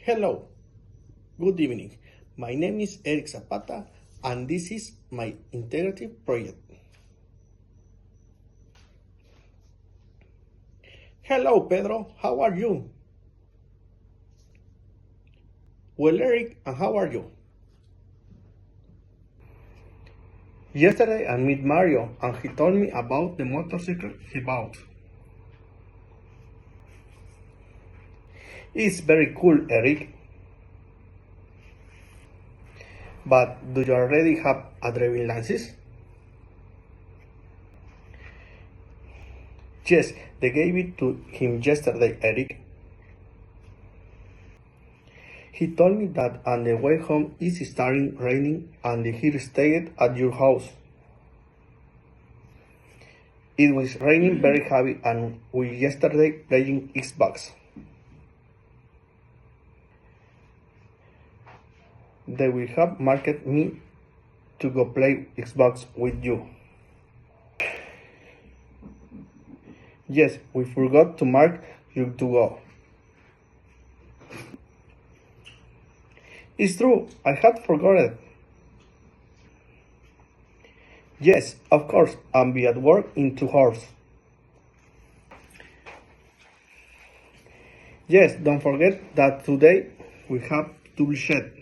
Hello, good evening. My name is Eric Zapata and this is my integrative project. Hello, Pedro, how are you? Well, Eric, and how are you? Yesterday I met Mario and he told me about the motorcycle he bought. It's very cool, Eric. But do you already have a driving license? Yes, they gave it to him yesterday, Eric. He told me that on the way home it's starting raining and he stayed at your house. It was raining very heavy and we yesterday playing Xbox. They will have marked me to go play Xbox with you. Yes, we forgot to mark you to go. It's true, I had forgotten. Yes, of course, I'll be at work in 2 hours. Yes, don't forget that today we have tool shed.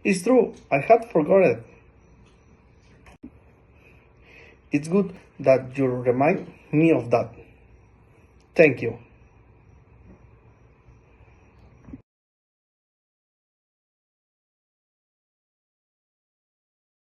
It's true, I had forgotten. It's good that you remind me of that. Thank you.